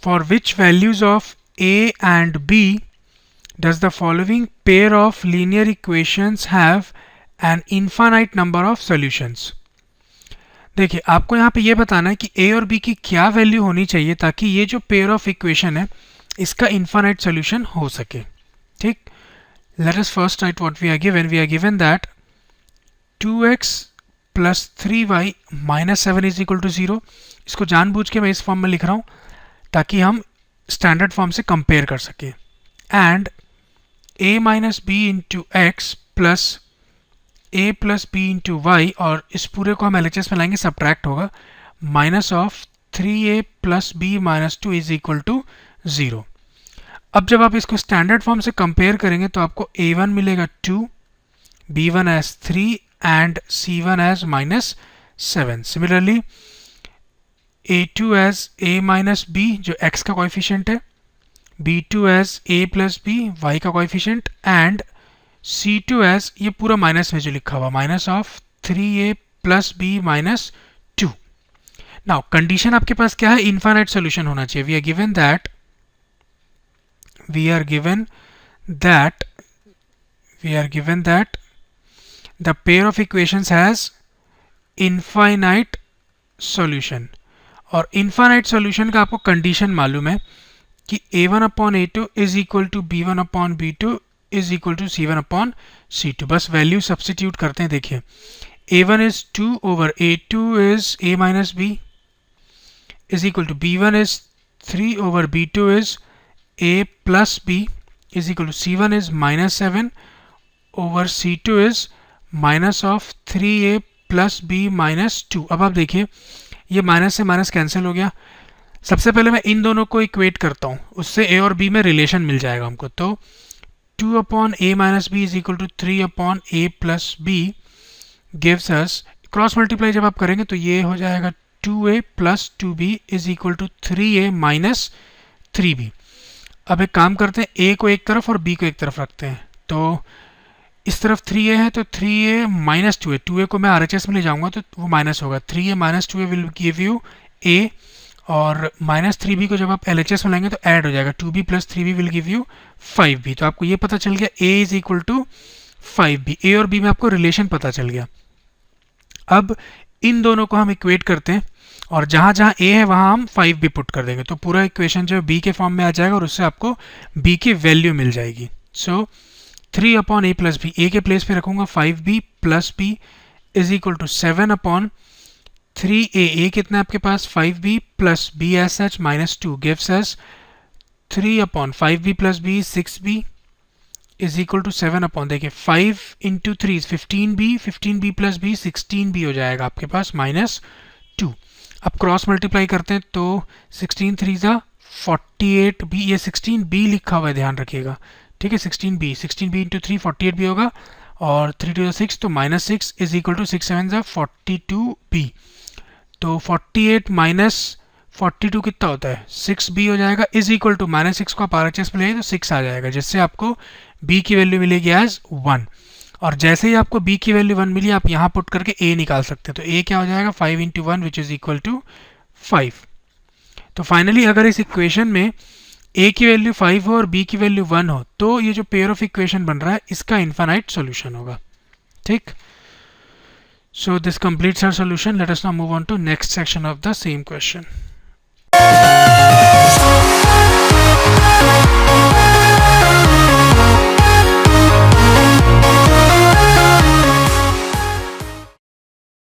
for which values of a and b does the following pair of linear equations have an infinite number of solutions? देखिए आपको यहाँ पे ये बताना है कि a और b की क्या वैल्यू होनी चाहिए ताकि ये जो पेयर ऑफ इक्वेशन है इसका इनफाइनाइट सोल्यूशन हो सके. ठीक, let us first write what we are given. We are given that 2x plus 3y minus 7 is equal to 0. इसको जानबूझ के मैं इस फॉर्म में लिख रहा हूँ ताकि हम स्टैंडर्ड फॉर्म से कंपेयर कर सकें. And a minus B into X plus a plus B into Y, और इस पूरे को हम LHS में लाएंगे, सब्ट्रैक्ट होगा, minus of 3a plus B minus 2 is equal to 0. अब जब आप इसको स्टैंडर्ड फॉर्म से कंपेयर करेंगे तो आपको a1 मिलेगा 2, b1 as 3 and c1 as minus 7. Similarly a2 as a minus b जो x का कोएफिशिएंट है, b2 as a plus b y का कोएफिशिएंट, एंड c2 एज ये पूरा माइनस में जो लिखा हुआ minus of 3a plus b minus 2. Now condition आपके पास क्या है? इनफाइनाइट सोल्यूशन होना चाहिए. We are given that the pair of equations has infinite solution. और infinite solution का आपको कंडीशन मालूम है कि a1 upon a2 is equal to b1 upon b2 is equal to c1 upon c2. बस value substitute करते हैं. देखिए a1 is 2 over a2 is a minus b is equal to b1 is 3 over b2 is a plus b is equal to c1 is minus 7 over c2 is minus of 3a plus b minus 2. अब आप देखिए ये minus से minus cancel हो गया. सबसे पहले मैं इन दोनों को इक्वेट करता हूँ, उससे a और b में रिलेशन मिल जाएगा हमको. तो 2 upon a minus b is equal to 3 upon a plus b gives us, cross multiply जब आप करेंगे तो ये हो जाएगा 2a plus 2b is equal to 3a minus 3b. अब एक काम करते हैं, a को एक तरफ और b को एक तरफ रखते हैं. तो इस तरफ 3a है तो 3a माइनस 2a, 2a को मैं RHS में ले जाऊंगा तो वो माइनस होगा. 3a minus 2a will give you a, और माइनस 3b को जब आप LHS में लाएंगे तो ऐड हो जाएगा. 2b plus 3b will give you 5b. तो आपको ये पता चल गया a is equal to 5b. a और b में आपको रिलेशन पता चल गया. अब इन दोनों को हम इक्वेट करते हैं और जहाँ जहाँ a है वहाँ हम 5b पुट कर देंगे तो पूरा इक्वेशन जो b के फॉर्म में आ जाएगा और उससे आपको b की वैल्यू मिल जाएगी. So 3 upon a plus b, a के प्लेस पे रखूंगा 5b plus b is equal to 7 upon 3a कितना है आपके पास 5b plus b as such minus 2 gives us 3 upon 5b plus b 6b is equal to 7 upon, देखिए 5 into 3 is 15b plus b 16b हो जाएगा आपके पास minus 2. अब cross multiply करते हैं तो 16 3 48b, ये 16b लिखा हुआ है ध्यान रखिएगा. ठीक है, 16b इंटू 3 48b होगा और 3 टू 6 तो minus 6 is equal to 6 7 42b. तो 48 माइनस 42 कितना होता है 6b हो जाएगा इज इक्वल टू माइनस 6 को आप RHS में ले तो 6 आ जाएगा, जिससे आपको b की वैल्यू मिलेगी एज 1. और जैसे ही आपको b की वैल्यू 1 मिली आप यहाँ पुट करके a निकाल सकते हैं. तो a क्या हो जाएगा 5 into 1 which is equal to 5. तो फाइनली अगर इस इक्वेशन में a की वैल्यू 5 हो और b की वैल्यू 1 हो तो ये जो पेयर ऑफ इक्वेशन बन रहा है इसका इनफाइनाइट सॉल्यूशन होगा. ठीक, so this completes our solution. Let us now move on to next section of the same question.